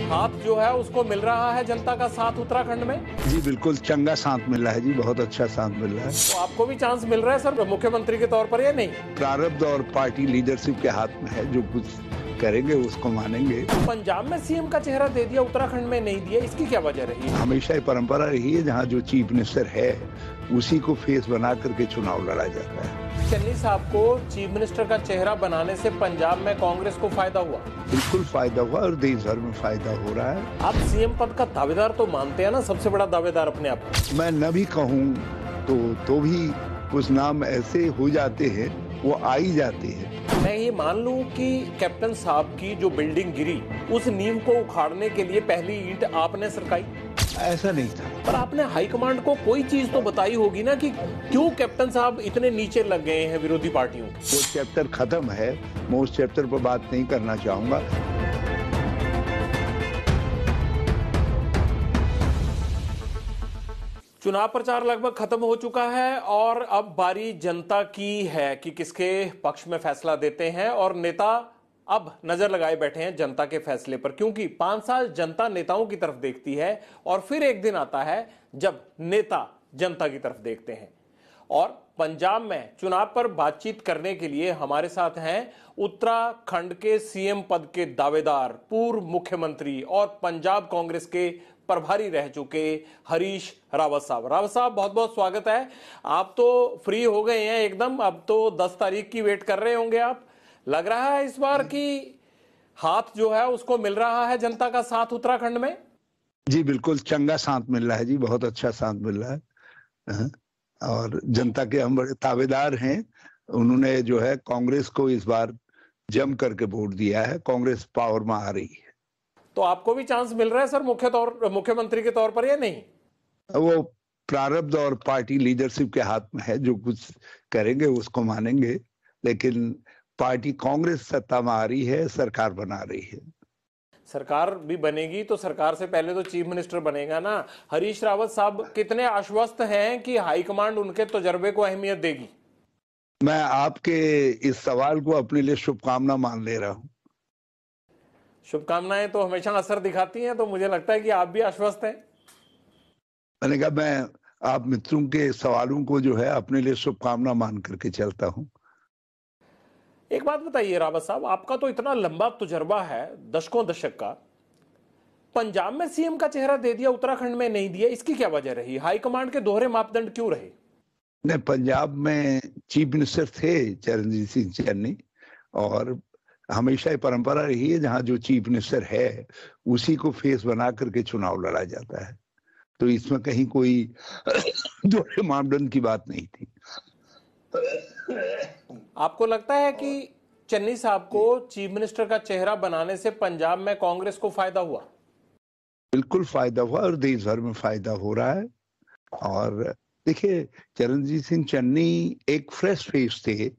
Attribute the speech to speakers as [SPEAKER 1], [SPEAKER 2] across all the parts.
[SPEAKER 1] हाथ जो है उसको मिल रहा है जनता का साथ उत्तराखंड में?
[SPEAKER 2] जी बिल्कुल चंगा साथ मिल रहा है जी, बहुत अच्छा साथ मिल रहा है।
[SPEAKER 1] तो आपको भी चांस मिल रहा है सर मुख्यमंत्री के तौर पर या नहीं?
[SPEAKER 2] प्रारब्ध और पार्टी लीडरशिप के हाथ में है, जो कुछ करेंगे उसको मानेंगे।
[SPEAKER 1] पंजाब में सीएम का चेहरा दे दिया, उत्तराखंड में नहीं दिया, इसकी क्या वजह रही?
[SPEAKER 2] हमेशा ये परंपरा रही है, जहाँ जो चीफ मिनिस्टर है उसी को फेस बना करके चुनाव लड़ा जाता है।
[SPEAKER 1] चन्नी साहब को चीफ मिनिस्टर का चेहरा बनाने से पंजाब में कांग्रेस को फायदा हुआ?
[SPEAKER 2] बिल्कुल फायदा हुआ और देश भर में फायदा हो रहा है।
[SPEAKER 1] आप सीएम पद का दावेदार तो मानते हैं ना, सबसे बड़ा दावेदार अपने आप को?
[SPEAKER 2] मैं न भी कहूँ तो भी कुछ नाम ऐसे हो जाते हैं, वो आ ही जाते हैं।
[SPEAKER 1] मैं ये मान लूं कि कैप्टन साहब की जो बिल्डिंग गिरी, उस नींव को उखाड़ने के लिए पहली ईंट आपने सरकाई?
[SPEAKER 2] ऐसा नहीं था।
[SPEAKER 1] पर आपने हाईकमांड को कोई चीज तो बताई होगी ना कि क्यों कैप्टन साहब इतने नीचे लग गए हैं विरोधी पार्टियों के?
[SPEAKER 2] वो चैप्टर खत्म है, मैं उस चैप्टर पर बात नहीं करना चाहूंगा।
[SPEAKER 1] चुनाव प्रचार लगभग खत्म हो चुका है और अब बारी जनता की है कि किसके पक्ष में फैसला देते हैं, और नेता अब नजर लगाए बैठे हैं जनता के फैसले पर, क्योंकि 5 साल जनता नेताओं की तरफ देखती है और फिर एक दिन आता है जब नेता जनता की तरफ देखते हैं। और पंजाब में चुनाव पर बातचीत करने के लिए हमारे साथ हैं उत्तराखंड के सीएम पद के दावेदार, पूर्व मुख्यमंत्री और पंजाब कांग्रेस के प्रभारी रह चुके हरीश रावत साहब। रावत साहब, बहुत बहुत स्वागत है। आप तो फ्री हो गए हैं एकदम, अब तो 10 तारीख की वेट कर रहे होंगे आप। लग रहा है इस बार कि हाथ जो है उसको मिल रहा है जनता का साथ उत्तराखंड में?
[SPEAKER 2] जी बिल्कुल चंगा साथ मिल रहा है जी, बहुत अच्छा साथ मिल रहा है। और जनता के हम बड़े ताबेदार हैं। उन्होंने जो है कांग्रेस को इस बार जम करके वोट दिया है, कांग्रेस पावर में आ रही है।
[SPEAKER 1] तो आपको भी चांस मिल रहा है सर मुख्यमंत्री के तौर पर या नहीं?
[SPEAKER 2] वो प्रारब्ध और पार्टी लीडरशिप के हाथ में है, जो कुछ करेंगे उसको मानेंगे। लेकिन पार्टी कांग्रेस सत्ता में आ रही है, सरकार बना रही है।
[SPEAKER 1] सरकार भी बनेगी तो सरकार से पहले तो चीफ मिनिस्टर बनेगा ना। हरीश रावत साहब कितने आश्वस्त हैं कि हाईकमांड उनके तजर्बे को अहमियत देगी?
[SPEAKER 2] मैं आपके इस सवाल को अपने लिए शुभकामना मान ले रहा हूं।
[SPEAKER 1] शुभकामनाएं तो हमेशा असर दिखाती हैं, तो मुझे लगता है कि आप भी आश्वस्त हैं।
[SPEAKER 2] मैंने कहा मैं आप मित्रों के सवालों को जो है अपने लिए शुभकामना मान करके चलता हूं।
[SPEAKER 1] एक बात बताइए रावत साहब, आपका तो इतना लंबा तजुर्बा है, दशकों दशक का, पंजाब में सीएम का चेहरा दे दिया, उत्तराखंड में नहीं दिया, इसकी क्या वजह रही? हाईकमांड के दोहरे मापदंड क्यों रहे?
[SPEAKER 2] नहीं, पंजाब में चीफ मिनिस्टर थे चरणजीत सिंह चन्नी, और हमेशा ये परंपरा रही है, जहां जो चीफ मिनिस्टर है उसी को फेस बना करके चुनाव लड़ा जाता है। तो इसमें कहीं कोई दोहरे मापदंड की बात नहीं थी।
[SPEAKER 1] आपको लगता है कि चन्नी साहब को चीफ मिनिस्टर का चेहरा बनाने से पंजाब में कांग्रेस को फायदा हुआ?
[SPEAKER 2] बिल्कुल फायदा हुआ और देश भर में फायदा हो रहा है। और देखिए, चरणजीत सिंह चन्नी एक फ्रेश फेस थे,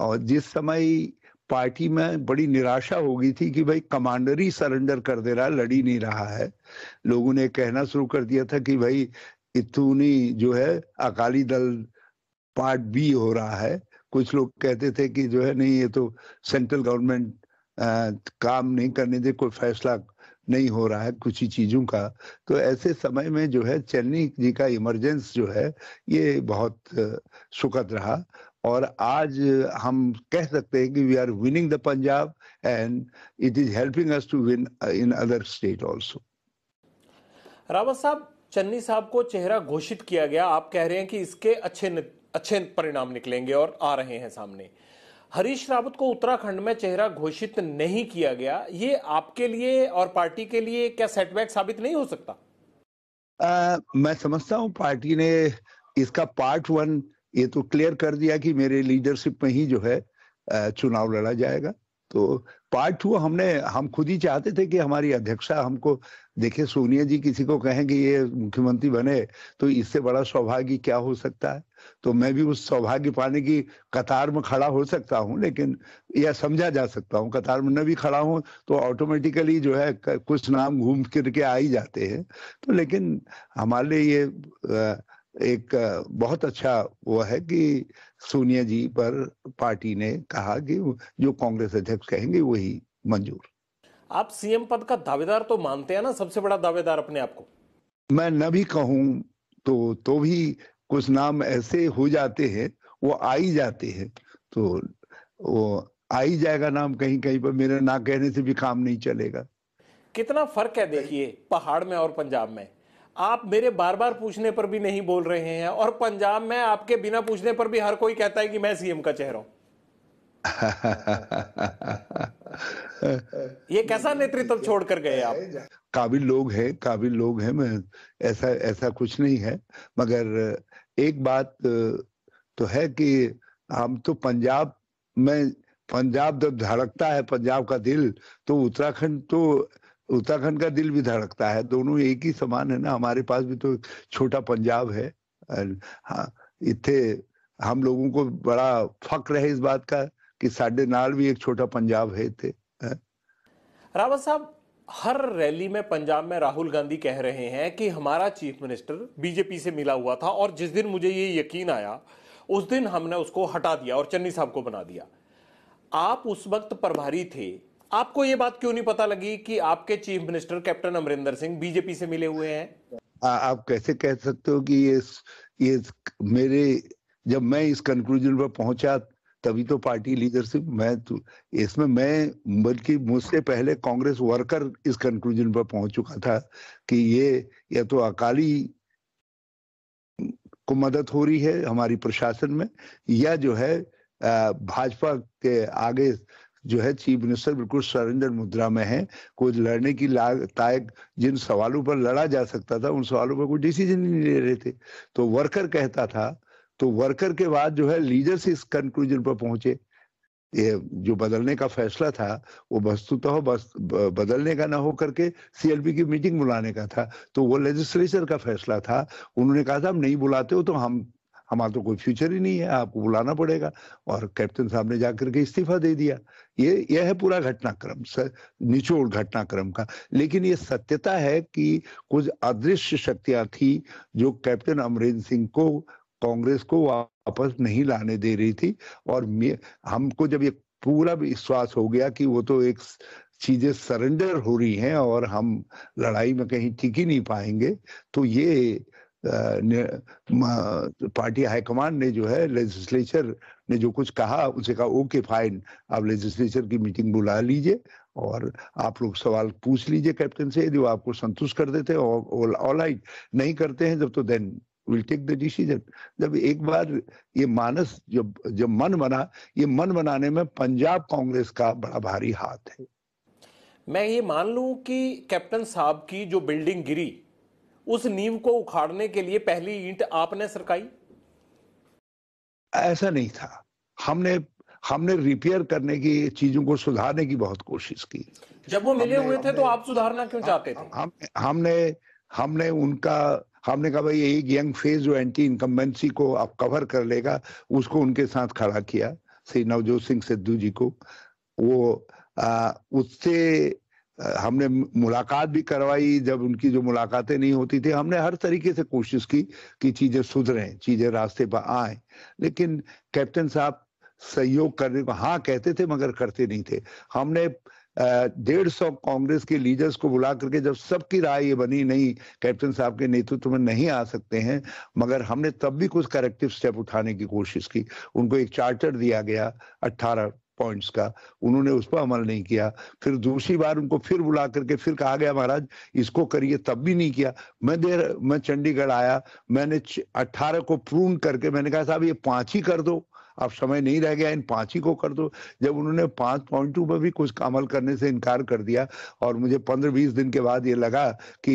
[SPEAKER 2] और जिस समय पार्टी में बड़ी निराशा हो गई थी कि भाई कमांडर ही सरेंडर कर दे रहा है, लड़ ही नहीं रहा है, लोगों ने कहना शुरू कर दिया था कि भाई इतनी जो है अकाली दल पार्ट बी हो रहा है। कुछ लोग कहते थे कि जो है नहीं, ये तो सेंट्रल गवर्नमेंट काम नहीं करने दे, कोई फैसला नहीं हो रहा है कुछ ही चीजों का। तो ऐसे समय में जो है चन्नी जी का इमरजेंस जो है ये बहुत सुखद रहा, और आज हम कह सकते हैं कि we are winning the Punjab and it is helping us to win in other state also.
[SPEAKER 1] Rawat साहब, चन्नी साहब को चेहरा घोषित किया गया, आप कह रहे हैं कि इसके अच्छे परिणाम निकलेंगे और आ रहे हैं सामने। हरीश रावत को उत्तराखंड में चेहरा घोषित नहीं किया गया, ये आपके लिए और पार्टी के लिए क्या सेटबैक साबित नहीं हो सकता?
[SPEAKER 2] मैं समझता हूं पार्टी ने इसका पार्ट 1 ये तो क्लियर कर दिया कि मेरे लीडरशिप में ही जो है चुनाव लड़ा जाएगा। तो पार्ट 2 हम खुद ही चाहते थे कि हमारी अध्यक्षा हमको देखे, सोनिया जी किसी को कहें कि ये मुख्यमंत्री बने तो इससे बड़ा सौभाग्य क्या हो सकता है। तो मैं भी उस सौभाग्य पाने की कतार में खड़ा हो सकता हूं, लेकिन यह समझा जा सकता हूं कतार में न भी खड़ा हूं तो ऑटोमेटिकली जो है कुछ नाम घूम फिर के आ ही जाते हैं। तो लेकिन हमारे लिए ये एक बहुत अच्छा वो है कि सोनिया जी पर पार्टी ने कहा कि जो कांग्रेस अध्यक्ष कहेंगे वही मंजूर।
[SPEAKER 1] आप सीएम पद का दावेदार तो मानते हैं ना, सबसे बड़ा दावेदार अपने आप को?
[SPEAKER 2] मैं न भी कहूं तो भी कुछ नाम ऐसे हो जाते हैं, वो आ ही जाते हैं, तो वो आ ही जाएगा नाम कहीं कहीं पर, मेरे ना कहने से भी काम नहीं चलेगा।
[SPEAKER 1] कितना फर्क है देखिए पहाड़ में और पंजाब में। आप मेरे बार बार पूछने पर भी नहीं बोल रहे हैं, और पंजाब में आपके बिना पूछने पर भी हर कोई कहता है कि मैं सीएम का चेहरा हूं। ये कैसा नेतृत्व छोड़कर गए आप?
[SPEAKER 2] काबिल लोग हैं, मैं ऐसा कुछ नहीं है, मगर एक बात तो है कि हम तो पंजाब जब धड़कता है पंजाब का दिल, तो उत्तराखंड का दिल भी धड़कता है। दोनों एक ही समान है ना। हमारे पास भी तो छोटा पंजाब है। हाँ, इतने हम लोगों को बड़ा फक्र है इस बात का कि साडे नाल भी एक छोटा पंजाब है इतने।
[SPEAKER 1] रावत साहब, हर रैली में पंजाब में राहुल गांधी कह रहे हैं कि हमारा चीफ मिनिस्टर बीजेपी से मिला हुआ था, और जिस दिन मुझे ये यकीन आया उस दिन हमने उसको हटा दिया और चन्नी साहब को बना दिया। आप उस वक्त प्रभारी थे, आपको ये बात क्यों नहीं पता लगी कि आपके chief minister captain Amarinder Singh BJP से मिले हुए हैं?
[SPEAKER 2] आप कैसे कह सकते हो कि ये जब मैं इस कंक्लूजन पर पहुंचा तभी तो पार्टी लीडरशिप, मैं बल्कि मुझसे पहले कांग्रेस वर्कर इस कंक्लूजन पर पहुंच चुका था कि ये या तो अकाली को मदद हो रही है हमारी प्रशासन में, या जो है भाजपा के आगे जो है चीफ मिनिस्टर बिल्कुल सरेंडर मुद्रा में है। कुछ लड़ने की लायक जिन सवालों पर लड़ा जा सकता था उन सवालों पर कोई डिसीजन नहीं ले रहे थे, तो वर्कर कहता था। तो वर्कर के बाद जो है लीडर्स इस कंक्लूजन पर पहुंचे। ये जो बदलने का फैसला था वो वस्तुतः बदलने का ना हो करके सीएलपी की मीटिंग बुलाने का था, तो वो लेजिस्लेचर का फैसला था। उन्होंने कहा था हम नहीं बुलाते हो तो हमारा तो कोई फ्यूचर ही नहीं है, आपको बुलाना पड़ेगा। और कैप्टन साहब ने जाकर के इस्तीफा दे दिया। ये है पूरा घटनाक्रम, निचोड़ घटनाक्रम का। लेकिन ये सत्यता है कि कुछ अदृश्य शक्तियां थी जो कैप्टन अमरिंदर सिंह को कांग्रेस को वापस नहीं लाने दे रही थी। और हमको जब ये पूरा विश्वास हो गया कि वो तो एक चीजें सरेंडर हो रही हैं और हम लड़ाई में कहीं टिक ही नहीं पाएंगे, तो ये पार्टी हाईकमान ने जो है लेजिस्लेचर ने जो कुछ कहा उसे कहा ओके फाइन, आप लेजिस्लेचर की मीटिंग बुला लीजिए और आप लोग सवाल पूछ लीजिए कैप्टन से, यदि वो आपको संतुष्ट कर देते हैं ऑल राइट, नहीं करते हैं जब तो then will take the decision. जब एक बार ये मानस जब मन बना, ये मन बनाने में पंजाब कांग्रेस का बड़ा भारी हाथ है।
[SPEAKER 1] मैं ये मान लूं कि कैप्टन साहब की जो बिल्डिंग गिरी उस नींव को उखाड़ने के लिए पहली ईंट आपने सरकाई?
[SPEAKER 2] ऐसा नहीं था। हमने रिपेयर करने की, चीजों को सुधारने की बहुत कोशिश की।
[SPEAKER 1] जब वो मिले हुए थे तो आप सुधारना क्यों चाहते थे?
[SPEAKER 2] हमने कहा भाई एक यंग फेज जो एंटी इनकम्बेंसी को अब कवर कर लेगा उसको उनके साथ खड़ा किया, श्री नवजोत सिंह सिद्धू जी को। वो उससे हमने मुलाकात भी करवाई। जब उनकी जो मुलाकातें नहीं होती थी हमने हर तरीके से कोशिश की कि चीजें सुधरें, चीजें रास्ते पर आए। लेकिन कैप्टन साहब सहयोग करने को हाँ कहते थे मगर करते नहीं थे। हमने 150 कांग्रेस के लीडर्स को बुला करके जब सबकी राय ये बनी नहीं कैप्टन साहब के नेतृत्व में नहीं आ सकते हैं, मगर हमने तब भी कुछ करेक्टिव स्टेप उठाने की कोशिश की। उनको एक चार्टर दिया गया 18 पॉइंट्स का, उन्होंने उस पर अमल नहीं किया। फिर दूसरी बार उनको फिर बुला करके फिर कहा गया महाराज इसको करिए, तब भी नहीं किया। मैं चंडीगढ़ आया, मैंने 18 को प्रून करके मैंने कहा साहब ये 5 ही कर दो, अब समय नहीं रह गया, इन 5 ही को कर दो। जब उन्होंने 5.2 पर भी कुछ अमल करने से इनकार कर दिया और मुझे 15-20 दिन के बाद ये लगा कि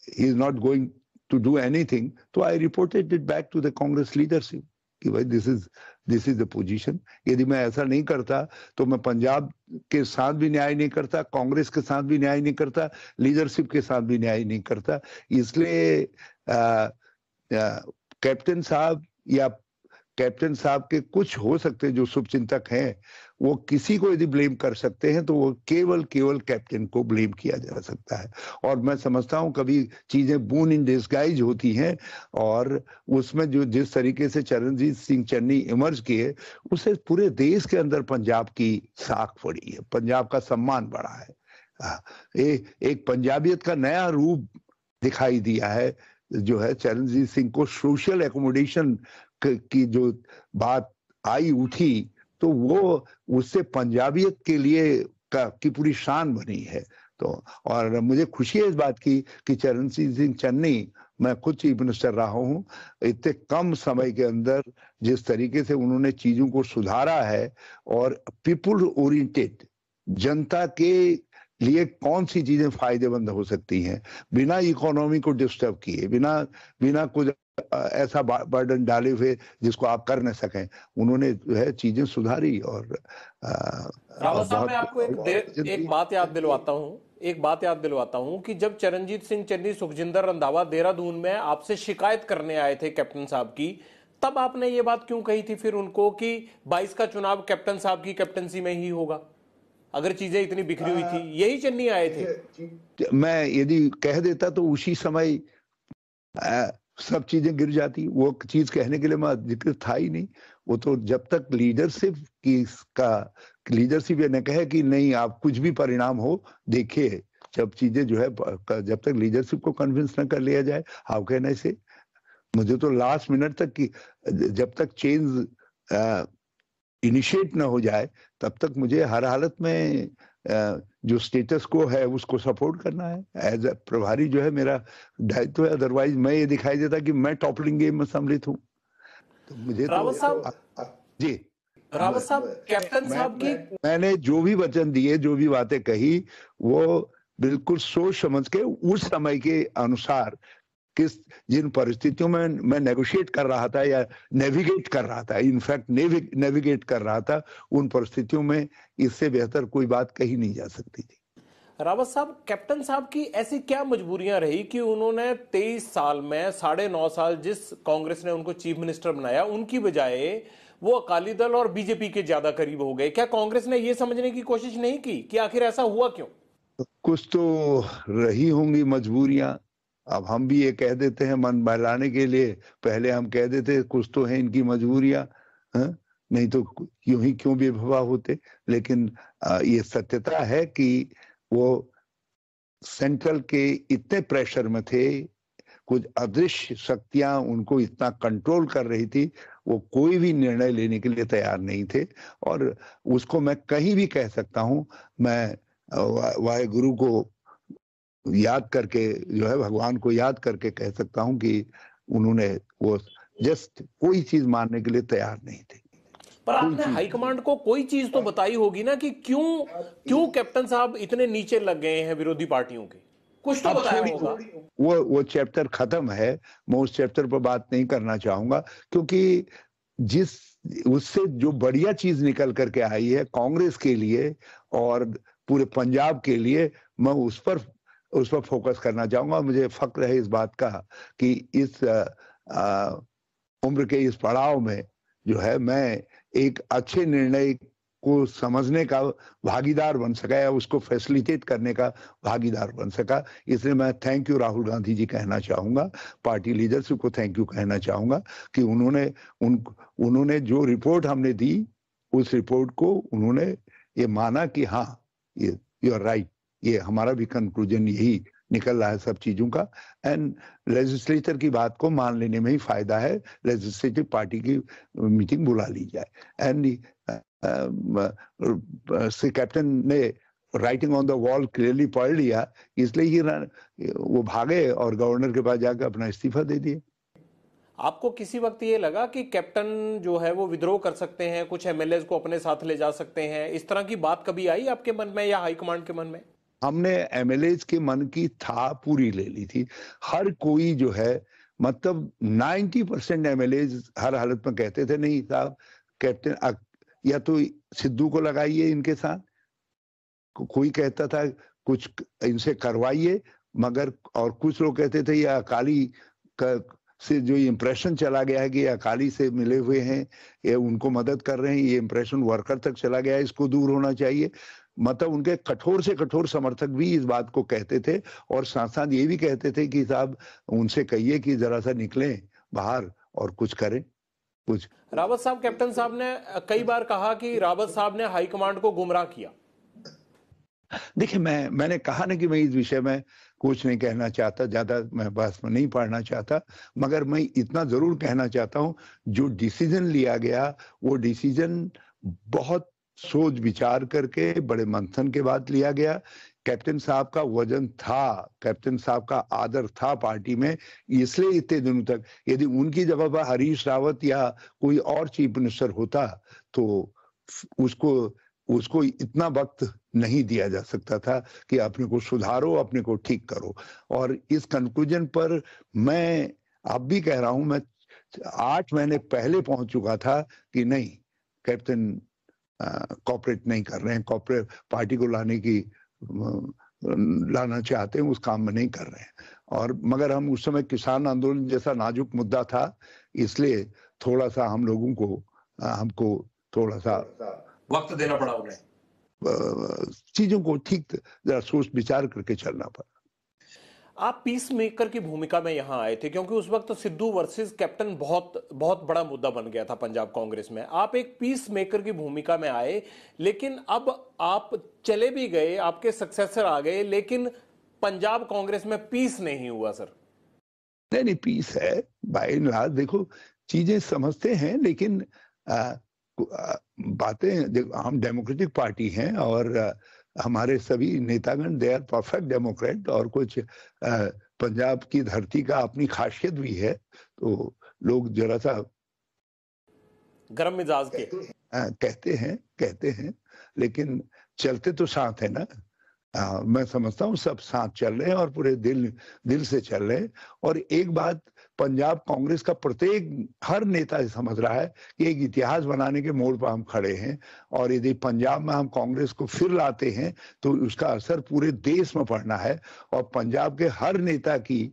[SPEAKER 2] he is not going to do anything, तो I reported it back to the Congress leadership कि भाई दिस इज द पोजीशन। यदि मैं ऐसा नहीं करता तो मैं पंजाब के साथ भी न्याय नहीं करता, कांग्रेस के साथ भी न्याय नहीं करता, लीडरशिप के साथ भी न्याय नहीं करता। इसलिए कैप्टन साहब के कुछ हो सकते जो शुभचिंतक हैं वो किसी को यदि ब्लेम कर सकते हैं तो वो केवल कैप्टन को ब्लेम किया जा सकता है। और मैं समझता हूं कभी चीजें बून इन डिस्गाइज होती हैं और उसमें जो जिस तरीके से चरणजीत सिंह चन्नी इमर्ज किए उससे पूरे देश के अंदर पंजाब की साख पड़ी है, पंजाब का सम्मान बढ़ा है। एक पंजाबियत का नया रूप दिखाई दिया है। जो है चरणजीत सिंह को सोशल एकोमोडेशन की जो बात आई उठी, तो वो उससे पंजाबियत के लिए की पूरी शान बनी है। तो और मुझे खुशी है इस बात की कि चरणजीत सिंह चन्नी, मैं खुद चीफ मिनिस्टर रहा हूं, इतने कम समय के अंदर जिस तरीके से उन्होंने चीजों को सुधारा है और पीपुल ओरिएंटेड, जनता के लिए कौन सी चीजें फायदेमंद हो सकती हैं बिना इकोनॉमी को डिस्टर्ब किए, बिना कुछ ऐसा बर्डन डाले हुए जिसको आप कर न सकें, उन्होंने जो है चीजें सुधारी। और
[SPEAKER 1] रावत साहब, मैं आपको एक बात याद दिलवाता हूं कि जब चरणजीत सिंह चन्नी, सुखजिंदर रंधावा देहरादून में आपसे शिकायत करने आए थे कैप्टन साहब की, तब आपने ये बात क्यों कही थी फिर उनको कि 22 का चुनाव कैप्टन साहब की कैप्टनसी में ही होगा, अगर चीजें इतनी बिखरी हुई थी? यही चन्नी आए थे।
[SPEAKER 2] मैं यदि कह देता तो उसी समय सब चीजें गिर जाती। वो चीज कहने के लिए मैं जिक्र था ही नहीं। वो तो जब तक लीडरशिप ये न कहे कि नहीं आप कुछ भी परिणाम हो देखिए, जब चीजें जो है जब तक लीडरशिप को कन्विंस न कर लिया जाए, हाउ कैन आई से। मुझे तो लास्ट मिनट तक की, जब तक चेंज इनिशिएट न हो जाए तब तक मुझे हर हालत में जो स्टेटस को है उसको सपोर्ट करना है। एज ए प्रभारी जो है मेरा दायित्व है, अदरवाइज मैं ये दिखाई देता कि मैं टॉपलिंग गेम में सम्मिलित हूँ। तो मुझे
[SPEAKER 1] रावत साहब,
[SPEAKER 2] जी
[SPEAKER 1] रावत साहब, कैप्टन साहब की
[SPEAKER 2] मैंने जो भी वचन दिए, जो भी बातें कही, वो बिल्कुल सोच समझ के उस समय के अनुसार जिन परिस्थितियों में मैं नेगोशिएट कर रहा था या नेविगेट कर रहा था, इनफैक्ट नेविगेट कर रहा था, उन परिस्थितियों में इससे बेहतर कोई बात कही नहीं जा सकती थी।
[SPEAKER 1] रावत साहब, कैप्टन साहब की ऐसी क्या मजबूरियां रही कि उन्होंने 23 साल में 9.5 साल जिस कांग्रेस ने उनको चीफ मिनिस्टर बनाया, उनकी बजाय वो अकाली दल और बीजेपी के ज्यादा करीब हो गए? क्या कांग्रेस ने ये समझने की कोशिश नहीं की कि आखिर ऐसा हुआ क्यों?
[SPEAKER 2] कुछ तो रही होंगी मजबूरियां। अब हम भी ये कह देते हैं मन बहलाने के लिए, पहले हम कह देते कुछ तो है इनकी मजबूरियां, नहीं तो यूं ही क्यों बेवफा होते। लेकिन ये सत्यता है कि वो सेंट्रल के इतने प्रेशर में थे, कुछ अदृश्य शक्तियां उनको इतना कंट्रोल कर रही थी, वो कोई भी निर्णय लेने के लिए तैयार नहीं थे। और उसको मैं कहीं भी कह सकता हूं, मैं वाहेगुरु को याद करके, जो है भगवान को याद करके कह सकता हूं कि उन्होंने वो जस्ट कोई चीज मानने के लिए तैयार नहीं थे।
[SPEAKER 1] पर आपने हाईकमांड को कोई चीज तो बताई होगी ना कि क्यों कैप्टन साहब इतने नीचे लग गए हैं विरोधी पार्टियों के? कुछ तो बताया होगा।
[SPEAKER 2] वो चैप्टर खत्म है, मैं उस चैप्टर पर बात नहीं करना चाहूंगा, क्योंकि उससे जो बढ़िया चीज निकल करके आई है कांग्रेस के लिए और पूरे पंजाब के लिए, मैं उस पर फोकस करना चाहूंगा। मुझे फक्र है इस बात का कि इस उम्र के इस पड़ाव में जो है मैं एक अच्छे निर्णय को समझने का भागीदार बन सका या उसको फैसिलिटेट करने का भागीदार बन सका। इसलिए मैं थैंक यू राहुल गांधी जी कहना चाहूंगा, पार्टी लीडरशिप को थैंक यू कहना चाहूंगा कि उन्होंने जो रिपोर्ट हमने दी, उस रिपोर्ट को उन्होंने ये माना कि हाँ यू आर राइट, ये हमारा भी कंक्लूजन यही निकल रहा है सब चीजों का। एंड लेजिस्लेचर की बात को मान लेने में ही फायदा है, लेजिस्लेटिव पार्टी की मीटिंग बुला ली जाए। एंड कैप्टन ने writing on the wall clearly पढ़ लिया, इसलिए ही वो भागे और गवर्नर के पास जाकर अपना इस्तीफा दे दिए।
[SPEAKER 1] आपको किसी वक्त ये लगा कि कैप्टन जो है वो विद्रोह कर सकते हैं, कुछ एमएलए को अपने साथ ले जा सकते हैं, इस तरह की बात कभी आई आपके मन में या हाईकमांड के मन में?
[SPEAKER 2] हमने एमएलए के मन की था पूरी ले ली थी। हर कोई जो है, मतलब 90% एमएलए हर हालत में कहते थे नहीं साहब कैप्टन या तो सिद्धू को लगाइए इनके साथ, कोई कहता था कुछ इनसे करवाइए, मगर और कुछ लोग कहते थे या अकाली से जो इम्प्रेशन चला गया है कि अकाली से मिले हुए हैं, ये उनको मदद कर रहे हैं, ये इम्प्रेशन वर्कर तक चला गया है, इसको दूर होना चाहिए। मतलब उनके कठोर से कठोर समर्थक भी इस बात को कहते थे और साथ साथ ये भी कहते थे कि साहब उनसे कहिए कि जरा सा निकलें बाहर और कुछ करें कुछ।
[SPEAKER 1] रावत साहब, कैप्टन साहब ने कई बार कहा कि रावत साहब ने हाईकमांड को गुमराह किया।
[SPEAKER 2] देखिए, मैंने कहा ना कि मैं इस विषय में कुछ नहीं कहना चाहता, ज़्यादा मैं बहस में नहीं पढ़ना चाहता, मगर मैं इतना ज़रूर कहना चाहता हूँ, जो डिसीज़न लिया गया, वो डिसीज़न बहुत सोच विचार करके, बड़े मंथन के बाद लिया गया। कैप्टन साहब का वज़न था, कैप्टन साहब का आदर था पार्टी में, इसलिए इतने दिनों तक यदि उनकी जगह पर हरीश रावत या कोई और चीफ मिनिस्टर होता, तो उसको उसको इतना वक़्त नहीं दिया जा सकता था कि अपने को सुधारो, अपने को ठीक करो। और इस कंक्लूजन पर मैं अब भी कह रहा हूं, मैं 8 महीने पहले पहुंच चुका था कि नहीं, कैप्टन कॉपरेट नहीं कर रहे हैं, कॉपरेट पार्टी को लाना चाहते हैं, उस काम में नहीं कर रहे हैं। और मगर हम उस समय किसान आंदोलन जैसा नाजुक मुद्दा था, इसलिए थोड़ा सा हम लोगों को हमको थोड़ा सा
[SPEAKER 1] वक्त देना पड़ा उन्हें,
[SPEAKER 2] चीजों को ठीक जरा सोच विचार करके चलना पड़ा।
[SPEAKER 1] आप पीस मेकर की भूमिका में यहां आए थे क्योंकि उस वक्त सिद्धू वर्सेस कैप्टन बहुत बहुत बड़ा मुद्दा बन गया था पंजाब कांग्रेस में। आप एक पीस मेकर की भूमिका में आए, लेकिन अब आप चले भी गए, आपके सक्सेसर आ गए, लेकिन पंजाब कांग्रेस में पीस नहीं हुआ सर।
[SPEAKER 2] नहीं, पीस है बाय एंड लार्ज। देखो, चीजें समझते हैं, लेकिन बातें, हम डेमोक्रेटिक पार्टी हैं और हमारे सभी नेतागण दे आर परफेक्ट डेमोक्रेट, और कुछ पंजाब की धरती का अपनी खासियत भी है, तो लोग जरा सा
[SPEAKER 1] गरम मिजाज के
[SPEAKER 2] कहते हैं, लेकिन चलते तो साथ है ना। मैं समझता हूँ सब साथ चल रहे हैं और पूरे दिल से चल रहे हैं। और एक बात, पंजाब कांग्रेस का प्रत्येक हर नेता समझ रहा है कि एक इतिहास बनाने के मोड़ पर हम खड़े हैं, और यदि पंजाब में हम कांग्रेस को फिर लाते हैं तो उसका असर पूरे देश में पड़ना है। और पंजाब के हर नेता की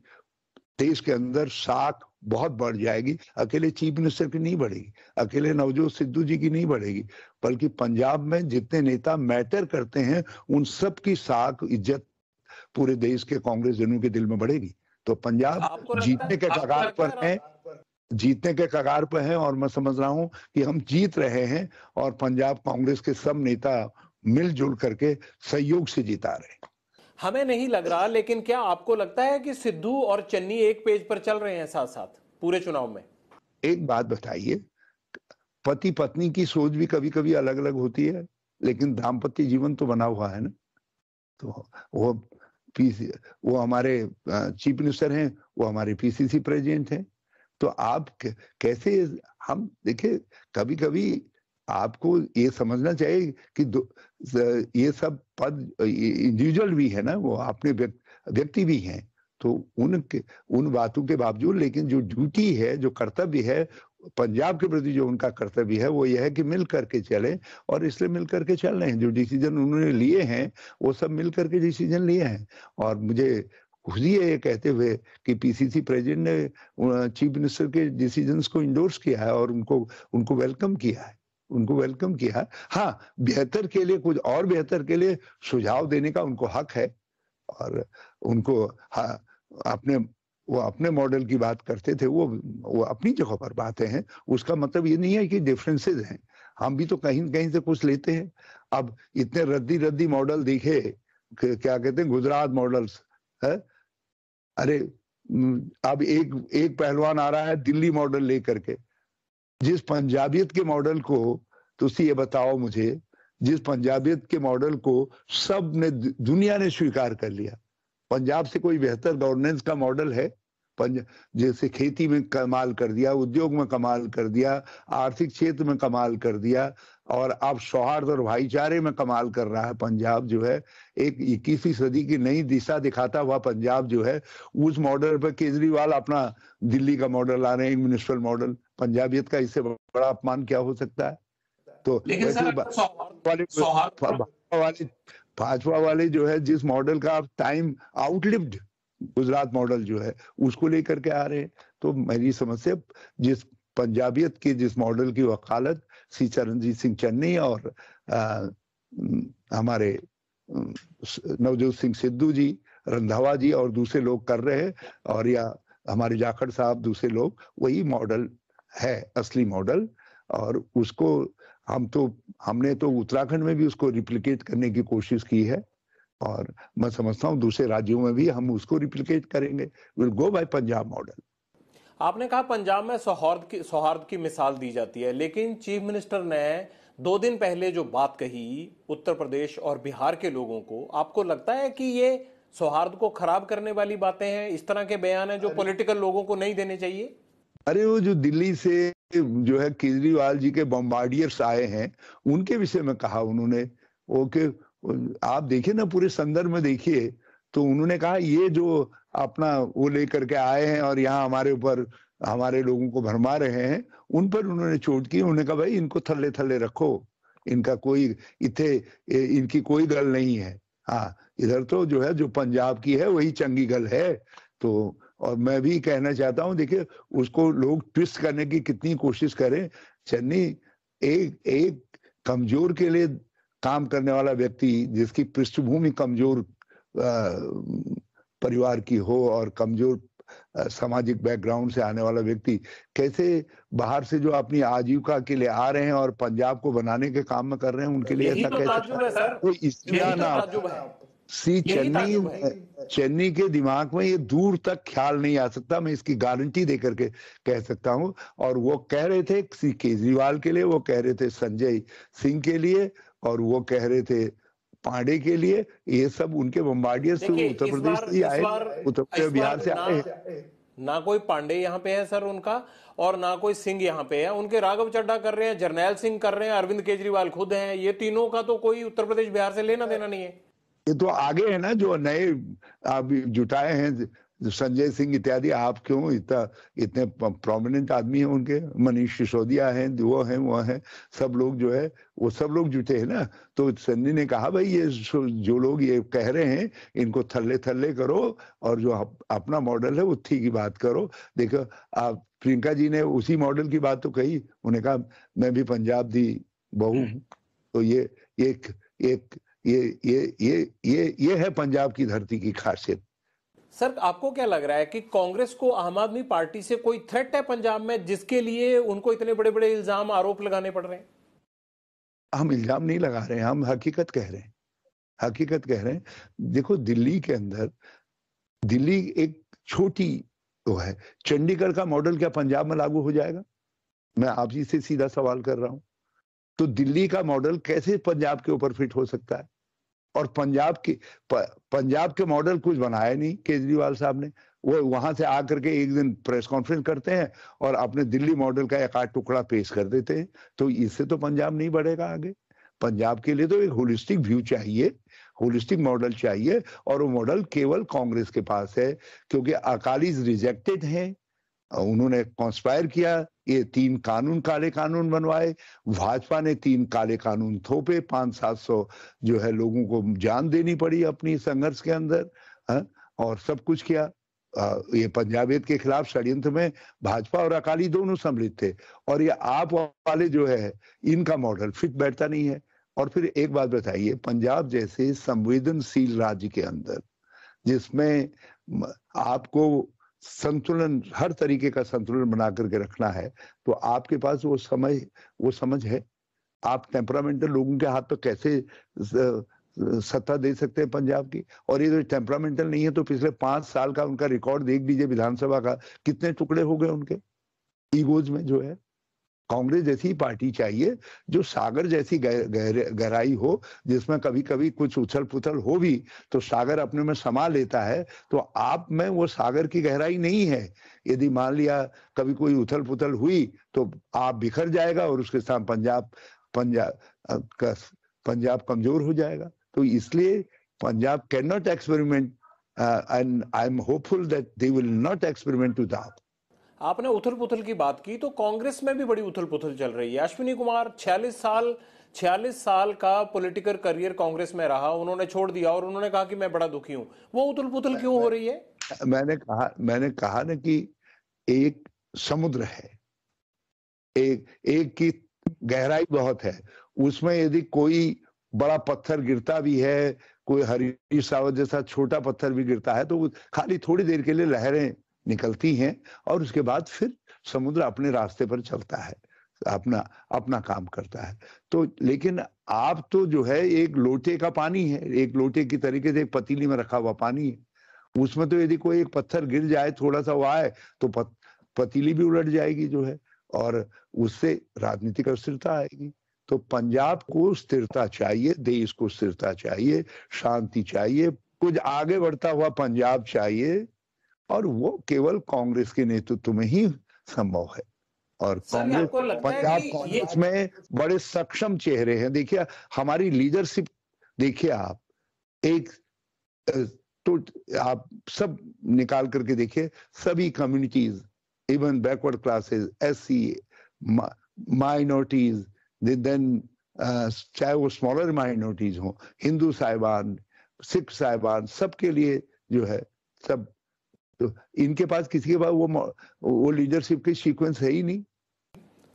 [SPEAKER 2] देश के अंदर साख बहुत बढ़ जाएगी। अकेले चीफ मिनिस्टर की नहीं बढ़ेगी, अकेले नवजोत सिद्धू जी की नहीं बढ़ेगी, बल्कि पंजाब में जितने नेता मैटर करते हैं उन सब की साख, इज्जत पूरे देश के कांग्रेस जनों के दिल में बढ़ेगी। तो पंजाब जीतने के कगार पर है, जीतने के कगार पर है, और मैं समझ रहा हूं कि हम जीत रहे हैं, और पंजाब कांग्रेस के सब नेता मिलजुल करके सहयोग से जिता रहे हैं।
[SPEAKER 1] हमें नहीं लग रहा, लेकिन क्या आपको लगता है कि सिद्धू और चन्नी एक पेज पर चल रहे हैं साथ साथ पूरे चुनाव में? एक
[SPEAKER 2] बात बताइए, पति पत्नी की सोच भी कभी कभी अलग अलग होती है, लेकिन दाम्पत्य जीवन तो बना हुआ है ना। तो वो हमारे चीफ मिनिस्टर हैं, वो हमारे पीसीसी प्रेसिडेंट हैं। तो आप कैसे, हम देखिए, कभी कभी आपको ये समझना चाहिए कि ये सब पद इंडिविजुअल भी है ना, वो अपने व्यक्ति भी हैं। तो उन बातों के बावजूद, लेकिन जो ड्यूटी है, जो कर्तव्य है पंजाब के प्रति, जो उनका कर्तव्य है, वो यह है कि मिल करके चले, और इसलिए मिल करके चल रहे हैं। जो डिसीजन उन्होंने लिए हैं वो सब मिल करके डिसीजन लिए हैं। और मुझे खुशी है ये कहते हुए कि पीसीसी प्रेसिडेंट ने चीफ मिनिस्टर के डिसीजंस को इंडोर्स किया है और उनको वेलकम किया है, उनको वेलकम किया। हाँ, बेहतर के लिए, कुछ और बेहतर के लिए सुझाव देने का उनको हक है, और उनको वो अपने मॉडल की बात करते थे, वो अपनी जगह पर बातें हैं। उसका मतलब ये नहीं है कि डिफरेंसेस हैं, हम भी तो कहीं कहीं से कुछ लेते हैं। अब इतने रद्दी मॉडल देखे, क्या कहते हैं, गुजरात मॉडल्स है। अरे, अब एक पहलवान आ रहा है दिल्ली मॉडल लेकर के। जिस पंजाबियत के मॉडल को, तुसी ये बताओ मुझे, जिस पंजाबियत के मॉडल को सब ने, दुनिया ने स्वीकार कर लिया, पंजाब से कोई बेहतर गवर्नेंस का मॉडल है? जैसे खेती में कमाल कर दिया, उद्योग में कमाल कर दिया, आर्थिक क्षेत्र में कमाल कर दिया, और अब सौहार्द और भाईचारे में कमाल कर रहा है पंजाब जो है। एक 21वीं सदी की नई दिशा दिखाता हुआ पंजाब जो है, उस मॉडल पर केजरीवाल अपना दिल्ली का मॉडल ला रहे हैं, म्युनिसिपल मॉडल। पंजाबियत का इससे बड़ा अपमान क्या हो सकता है? तो भाजपा वाले जो है, जिस मॉडल का आप टाइम आउटलिव्ड गुजरात मॉडल जो है, उसको लेकर के आ रहे हैं। तो मेरी समस्या, जिस पंजाबियत के जिस मॉडल की वकालत श्री चरणजीत सिंह चन्नी और हमारे नवजोत सिंह सिद्धू जी, रंधावा जी और दूसरे लोग कर रहे हैं, और या हमारे जाखड़ साहब, दूसरे लोग, वही मॉडल है असली मॉडल। और उसको हमने तो उत्तराखंड में भी उसको रिप्लिकेट करने की कोशिश की है, और मैं समझता हूँ दूसरे राज्यों में भी हम उसको रिप्लिकेट करेंगे। Will go by Punjab model.
[SPEAKER 1] आपने कहा पंजाब में सौहार्द की मिसाल दी जाती है, लेकिन चीफ मिनिस्टर ने 2 दिन पहले जो बात कही उत्तर प्रदेश और बिहार के लोगों को, आपको लगता है कि ये सौहार्द को खराब करने वाली बातें हैं? इस तरह के बयान हैं जो पॉलिटिकल लोगों को नहीं देने चाहिए।
[SPEAKER 2] अरे वो जो दिल्ली से जो है केजरीवाल जी के बॉम्बार्डियर्स आए हैं, उनके विषय में कहा उन्होंने। ओके, आप देखिए ना पूरे संदर्भ में देखिए, तो उन्होंने कहा ये जो अपना वो लेकर के आए हैं और यहाँ हमारे ऊपर हमारे लोगों को भरमा रहे हैं, उन पर उन्होंने चोट की। उन्होंने कहा भाई इनको थल्ले थल्ले रखो, इनका कोई इनकी कोई गल नहीं है। हाँ, इधर तो जो है जो पंजाब की है वही चंगी गल है। तो और मैं भी कहना चाहता हूं, देखिए उसको लोग ट्विस्ट करने की कितनी कोशिश करें, चन्नी एक कमजोर के लिए काम करने वाला व्यक्ति, जिसकी पृष्ठभूमि कमजोर परिवार की हो और कमजोर सामाजिक बैकग्राउंड से आने वाला व्यक्ति, कैसे बाहर से जो अपनी आजीविका के लिए आ रहे हैं और पंजाब को बनाने के काम में कर रहे हैं, उनके लिए ऐसा कैसे? इसलिए ना चेन्नई के दिमाग में ये दूर तक ख्याल नहीं आ सकता, मैं इसकी गारंटी देकर के कह सकता हूं। और वो कह रहे थे केजरीवाल के लिए, वो कह रहे थे संजय सिंह के लिए, और वो कह रहे थे पांडे के लिए। ये सब उनके बम्बार्डियर से उत्तर प्रदेश से आए, उत्तर प्रदेश बिहार से आए।
[SPEAKER 1] ना कोई पांडे यहाँ पे है सर उनका, और ना कोई सिंह यहाँ पे है। उनके राघव चड्ढा कर रहे हैं, जरनैल सिंह कर रहे हैं, अरविंद केजरीवाल खुद हैं। ये तीनों का तो कोई उत्तर प्रदेश बिहार से लेना देना नहीं है।
[SPEAKER 2] ये तो आगे है ना, जो नए आप जुटाए हैं संजय सिंह इत्यादि। आप क्यों इतने प्रोमिनेंट आदमी हैं उनके, मनीष सिसोदिया हैं, वो हैं, सब लोग जो है वो सब लोग जुटे हैं ना। तो संजय ने कहा भाई ये जो लोग ये कह रहे हैं इनको थल्ले थल्ले करो, और जो अपना मॉडल है उत्थी की बात करो। देखो आप, प्रियंका जी ने उसी मॉडल की बात तो कही, उन्हें कहा मैं भी पंजाब दी बहू हूं। तो ये है पंजाब की धरती की खासियत।
[SPEAKER 1] सर आपको क्या लग रहा है कि कांग्रेस को आम आदमी पार्टी से कोई थ्रेट है पंजाब में, जिसके लिए उनको इतने बड़े बड़े इल्जाम आरोप लगाने पड़ रहे हैं?
[SPEAKER 2] हम इल्जाम नहीं लगा रहे हैं, हम हकीकत कह रहे हैं, हकीकत कह रहे हैं। देखो दिल्ली के अंदर, दिल्ली एक छोटी तो है, चंडीगढ़ का मॉडल क्या पंजाब में लागू हो जाएगा? मैं आप जी से सीधा सवाल कर रहा हूं। तो दिल्ली का मॉडल कैसे पंजाब के ऊपर फिट हो सकता है? और पंजाब के मॉडल कुछ बनाया नहीं केजरीवाल साहब ने। वो वहां से आकर के एक दिन प्रेस कॉन्फ्रेंस करते हैं और अपने दिल्ली मॉडल का एक आध टुकड़ा पेश कर देते हैं। तो इससे तो पंजाब नहीं बढ़ेगा आगे। पंजाब के लिए तो एक होलिस्टिक व्यू चाहिए, होलिस्टिक मॉडल चाहिए, और वो मॉडल केवल कांग्रेस के पास है, क्योंकि अकालीज रिजेक्टेड हैं। उन्होंने कॉन्स्पायर किया, ये 3 कानून काले कानून बनवाए, भाजपा ने 3 काले कानून थोपे, 500-700 जो है लोगों को जान देनी पड़ी अपनी संघर्ष के अंदर, और सब कुछ किया। ये पंजाबियत के खिलाफ षड्यंत्र में भाजपा और अकाली दोनों सम्मिलित थे। और ये आप वाले जो है इनका मॉडल फिट बैठता नहीं है। और फिर एक बात बताइए, पंजाब जैसे संवेदनशील राज्य के अंदर, जिसमें आपको संतुलन, हर तरीके का संतुलन बना करके रखना है, तो आपके पास वो समझ है? आप टेम्परामेंटल लोगों के हाथ पर कैसे सत्ता दे सकते हैं पंजाब की? और ये जो टेम्परामेंटल नहीं है, तो पिछले 5 साल का उनका रिकॉर्ड देख लीजिए विधानसभा का, कितने टुकड़े हो गए उनके ईगोज में। जो है कांग्रेस जैसी पार्टी चाहिए जो सागर जैसी गहराई हो, जिसमें कभी कभी कुछ उछल पुथल हो भी तो सागर अपने में समा लेता है। तो आप में वो सागर की गहराई नहीं है। यदि मान लिया कभी कोई उथल पुथल हुई तो आप बिखर जाएगा, और उसके साथ पंजाब कमजोर हो जाएगा। तो इसलिए Punjab can not experiment, and I am hopeful that they will not experiment to that.
[SPEAKER 1] आपने उथल पुथल की बात की, तो कांग्रेस में भी बड़ी उथल पुथल चल रही है। अश्विनी कुमार 46 साल का पॉलिटिकल करियर कांग्रेस में रहा, उन्होंने छोड़ दिया और उन्होंने कहा कि मैं बड़ा दुखी हूं। वो उथल पुथल क्यों हो रही है?
[SPEAKER 2] मैंने कहा ना कि एक समुद्र है, एक की गहराई बहुत है, उसमें यदि कोई बड़ा पत्थर गिरता भी है, कोई हरीश सावत जैसा छोटा पत्थर भी गिरता है, तो खाली थोड़ी देर के लिए लहरें निकलती हैं और उसके बाद फिर समुद्र अपने रास्ते पर चलता है। अपना अपना काम करता है। तो लेकिन आप तो जो है एक लोटे का पानी है, एक लोटे की तरीके से एक पतीली में रखा हुआ पानी है, उसमें तो यदि कोई एक पत्थर गिर जाए, थोड़ा सा वो आए, तो पतीली भी उलट जाएगी जो है, और उससे राजनीतिक अस्थिरता आएगी। तो पंजाब को स्थिरता चाहिए, देश को स्थिरता चाहिए, शांति चाहिए, कुछ आगे बढ़ता हुआ पंजाब चाहिए, और वो केवल कांग्रेस के नेतृत्व में ही संभव है। और कांग्रेस, पंजाब कांग्रेस में बड़े सक्षम चेहरे हैं। देखिए हमारी लीडरशिप, देखिए आप एक तो आप सब निकाल करके देखिए, सभी communities, even backward classes, SC, minorities, then चाहे वो स्मॉलर माइनॉरिटीज हो, हिंदू साहिबान, सिख साहिबान, सबके लिए जो है सब, तो इनके पास किसी के पास वो लीडरशिप की सीक्वेंस है ही नहीं।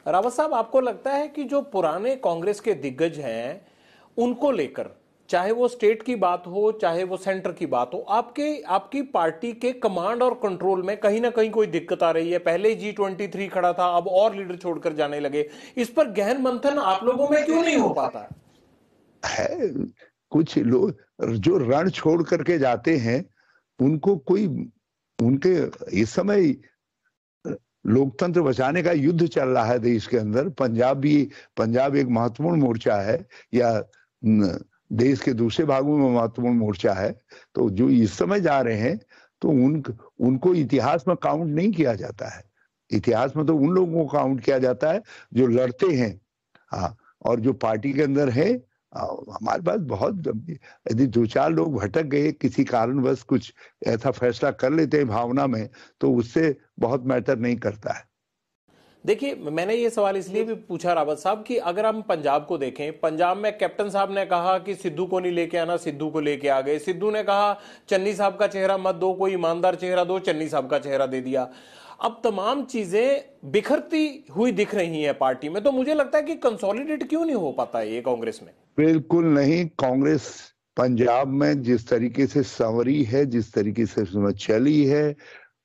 [SPEAKER 1] रावत साहब, आपको लगता है कि जो पुराने कांग्रेस के दिग्गज हैं उनको लेकर, चाहे वो स्टेट की बात हो चाहे वो सेंटर की बात हो, आपकी पार्टी के कमांड और कंट्रोल में कहीं ना कहीं कोई दिक्कत आ रही है? पहले G23 खड़ा था, अब और लीडर छोड़कर जाने लगे, इस पर गहन मंथन आप लोगों में क्यों नहीं हो पाता
[SPEAKER 2] है? कुछ लोग जो रण छोड़ करके जाते हैं, उनको कोई, उनके इस समय लोकतंत्र बचाने का युद्ध चल रहा है देश के अंदर। पंजाब एक महत्वपूर्ण मोर्चा है, या देश के दूसरे भागों में महत्वपूर्ण मोर्चा है। तो जो इस समय जा रहे हैं, तो उनको इतिहास में काउंट नहीं किया जाता है। इतिहास में तो उन लोगों को काउंट किया जाता है जो लड़ते हैं। हाँ, और जो पार्टी के अंदर है, हमारे पास बहुत, यदि 2-4 लोग भटक गए किसी कारणवश, कुछ ऐसा फैसला कर लेते हैं भावना में, तो उससे बहुत मैटर नहीं करता है।
[SPEAKER 1] देखिए, मैंने ये सवाल इसलिए भी पूछा रावत साहब कि अगर हम पंजाब को देखें, पंजाब में कैप्टन साहब ने कहा कि सिद्धू को नहीं लेके आना, सिद्धू को लेके आ गए। सिद्धू ने कहा चन्नी साहब का चेहरा मत दो, कोई ईमानदार चेहरा दो, चन्नी साहब का चेहरा दे दिया। अब तमाम चीजें बिखरती हुई दिख रही हैं पार्टी में, तो मुझे लगता है कि कंसोलिडेट क्यों नहीं हो पाता है ये कांग्रेस में?
[SPEAKER 2] बिल्कुल नहीं। कांग्रेस पंजाब में जिस तरीके से संवरी है, जिस तरीके से चली है,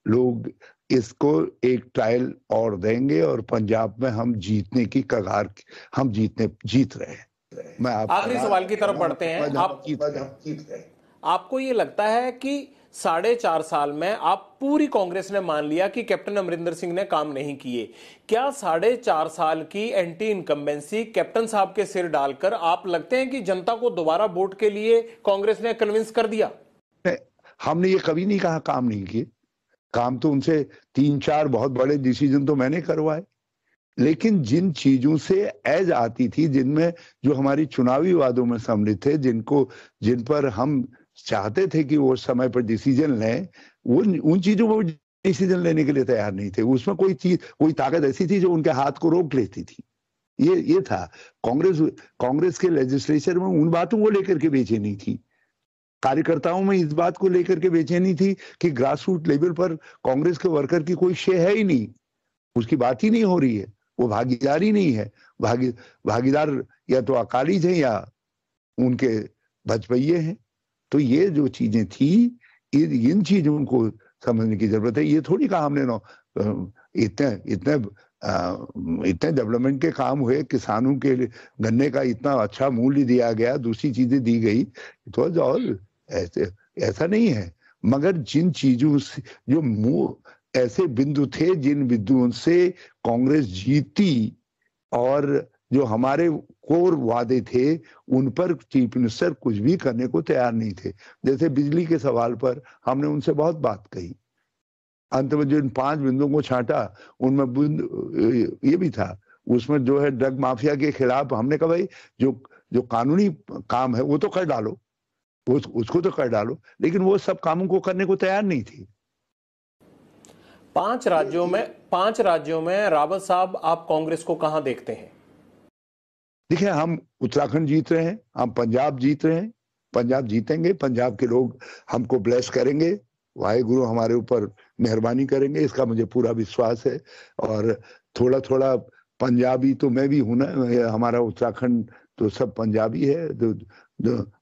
[SPEAKER 2] लोग इसको एक ट्रायल और देंगे, और पंजाब में हम जीतने की कगार, हम जीत रहे हैं। मैं
[SPEAKER 1] आखिरी सवाल की तरफ बढ़ते हैं। आपको ये लगता है कि 4.5 साल में आप पूरी कांग्रेस ने मान लिया कि कैप्टन अमरिंदर सिंह ने काम नहीं किए, क्या 4.5 साल की एंटी इनकम्बेंसी कैप्टन साहब के सिर डालकर आप लगते हैं कि जनता को दोबारा वोट के लिए कांग्रेस ने कन्विंस कर दिया?
[SPEAKER 2] हमने ये कभी नहीं कहा काम नहीं किए। काम तो उनसे 3-4 बहुत बड़े डिसीजन तो मैंने करवाए, लेकिन जिन चीजों से एज आती थी, जिनमें जो हमारी चुनावी वादों में सम्मिलित थे, जिन पर हम चाहते थे कि वो समय पर डिसीजन लें, उन चीजों में डिसीजन लेने के लिए तैयार नहीं थे। उसमें कोई ताकत ऐसी थी जो उनके हाथ को रोक लेती थी। ये था कांग्रेस के लेजिस्लेचर में, उन बातों को लेकर के बेचैनी थी। कार्यकर्ताओं में इस बात को लेकर के बेचैनी थी कि ग्रास रूट लेवल पर कांग्रेस के वर्कर की कोई शे है ही नहीं, उसकी बात ही नहीं हो रही है, वो भागीदारी नहीं है। भागीदार या तो अकालीज हैं या उनके भजपइये हैं। तो ये जो चीजें थी, इन चीजों को समझने की जरूरत है। ये थोड़ी कहा हमने इतने डेवलपमेंट के काम हुए, किसानों के लिए गन्ने का इतना अच्छा मूल्य दिया गया, दूसरी चीजें दी गई, तो और ऐसा नहीं है। मगर जिन चीजों से जो ऐसे बिंदु थे, जिन बिंदुओं से कांग्रेस जीती, और जो हमारे कोर वादे थे, उन पर चीफ मिनिस्टर कुछ भी करने को तैयार नहीं थे। जैसे बिजली के सवाल पर हमने उनसे बहुत बात कही, अंत में जिन 5 बिंदुओं को छांटा, उनमें ये भी था, उसमें जो है ड्रग माफिया के खिलाफ हमने कहा भाई जो कानूनी काम है वो तो कर डालो, उसको तो कर डालो, लेकिन वो सब कामों को करने को तैयार नहीं थी।
[SPEAKER 1] 5 राज्यों में रावत साहब, आप कांग्रेस को कहां देखते हैं?
[SPEAKER 2] देखिए, हम उत्तराखंड जीत रहे हैं, हम पंजाब जीत रहे हैं, पंजाब जीतेंगे, पंजाब के लोग हमको ब्लेस करेंगे, वाहेगुरु हमारे ऊपर मेहरबानी करेंगे, इसका मुझे पूरा विश्वास है। और थोड़ा थोड़ा पंजाबी तो मैं भी हूं ना, हमारा उत्तराखंड तो सब पंजाबी है,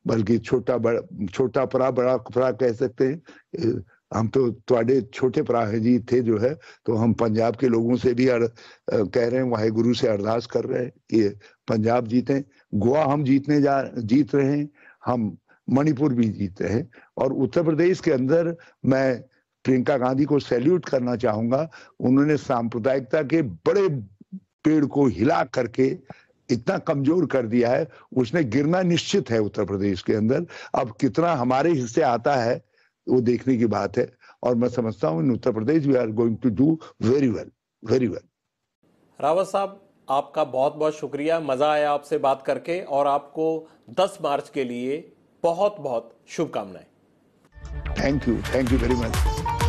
[SPEAKER 2] बल्कि छोटा परा बड़ा परा कह सकते हैं। हम तो ਤੁਹਾਡੇ छोटे भरा है जी थे जो है, तो हम पंजाब के लोगों से भी कह रहे हैं, वाहेगुरु से अरदास कर रहे हैं कि पंजाब जीते। गोवा हम जीत रहे हैं, हम मणिपुर भी जीत रहे हैं। और उत्तर प्रदेश के अंदर मैं प्रियंका गांधी को सैल्यूट करना चाहूंगा। उन्होंने सांप्रदायिकता के बड़े पेड़ को हिला करके इतना कमजोर कर दिया है, उसने गिरना निश्चित है उत्तर प्रदेश के अंदर। अब कितना हमारे हिस्से आता है वो देखने की बात है, और मैं समझता हूं in Uttar Pradesh we are going to do very well, very well.
[SPEAKER 1] Rawat साहब, आपका बहुत बहुत शुक्रिया, मजा आया आपसे बात करके, और आपको 10 मार्च के लिए बहुत बहुत शुभकामनाएं।
[SPEAKER 2] Thank you very much.